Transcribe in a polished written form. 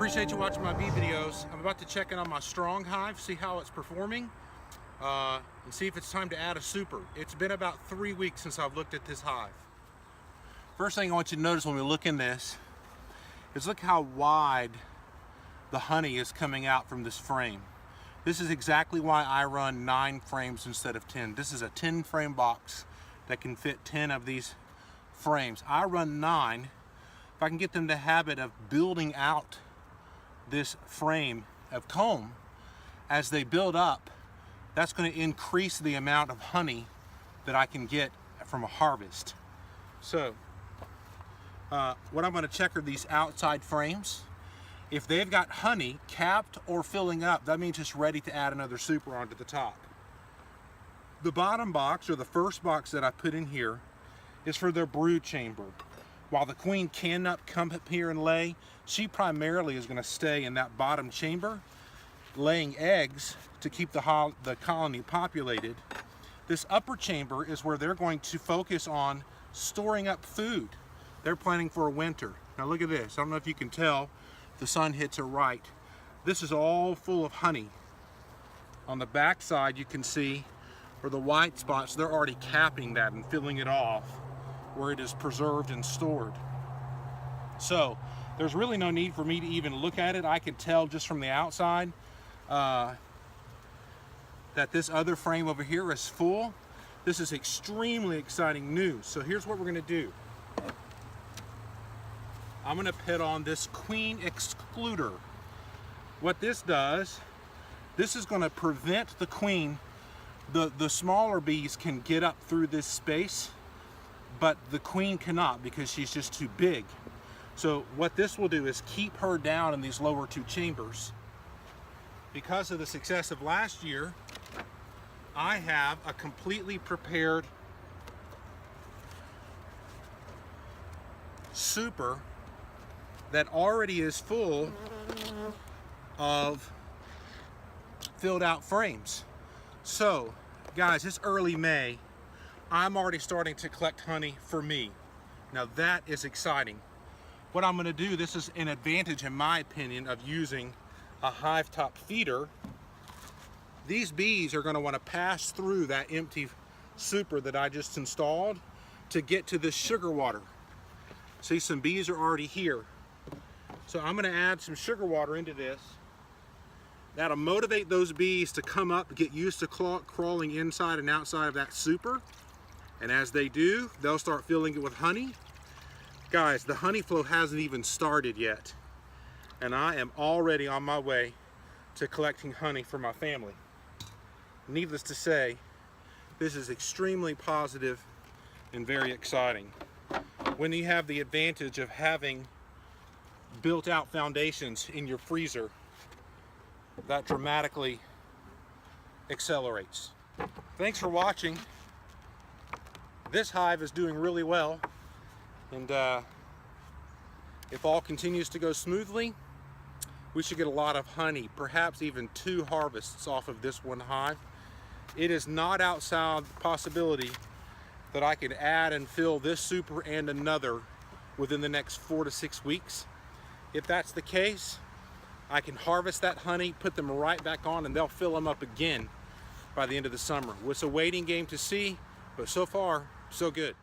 appreciate you watching my bee videos. I'm about to check in on my strong hive, see how it's performing, and see if it's time to add a super. It's been about 3 weeks since I've looked at this hive. First thing I want you to notice when we look in this is look how wide the honey is coming out from this frame. This is exactly why I run 9 frames instead of 10. This is a 10 frame box that can fit 10 of these frames. I run 9. If I can get them the habit of building out this frame of comb, as they build up, that's going to increase the amount of honey that I can get from a harvest. So what I'm going to check are these outside frames. If they've got honey capped or filling up, that means it's ready to add another super onto the top. The bottom box, or the first box that I put in here, is for their brood chamber. While the queen cannot come up here and lay, she primarily is going to stay in that bottom chamber, laying eggs to keep the colony populated. This upper chamber is where they're going to focus on storing up food. They're planning for a winter. Now look at this. I don't know if you can tell, the sun hits her right. This is all full of honey. On the back side you can see where the white spots, they're already capping that and filling it off where it is preserved and stored. So there's really no need for me to even look at it. I can tell just from the outside that this other frame over here is full. This is extremely exciting news. So here's what we're going to do. I'm going to put on this queen excluder. What this does, this is going to prevent the queen, the smaller bees can get up through this space, but the queen cannot because she's just too big. So what this will do is keep her down in these lower 2 chambers. Because of the success of last year, I have a completely prepared super that already is full of filled out frames. So guys, it's early May. I'm already starting to collect honey for me. Now that is exciting. What I'm going to do, this is an advantage in my opinion of using a hive top feeder. These bees are going to want to pass through that empty super that I just installed to get to this sugar water. See, some bees are already here. So I'm going to add some sugar water into this. That'll motivate those bees to come up, get used to crawling inside and outside of that super. And as they do, they'll start filling it with honey. Guys, the honey flow hasn't even started yet. And I am already on my way to collecting honey for my family. Needless to say, this is extremely positive and very exciting. When you have the advantage of having built out foundations in your freezer, that dramatically accelerates. Thanks for watching. This hive is doing really well, and if all continues to go smoothly, we should get a lot of honey, perhaps even 2 harvests off of this one hive. It is not outside the possibility that I could add and fill this super and another within the next 4 to 6 weeks. If that's the case, I can harvest that honey, put them right back on, and they'll fill them up again by the end of the summer. It's a waiting game to see, but so far, so good.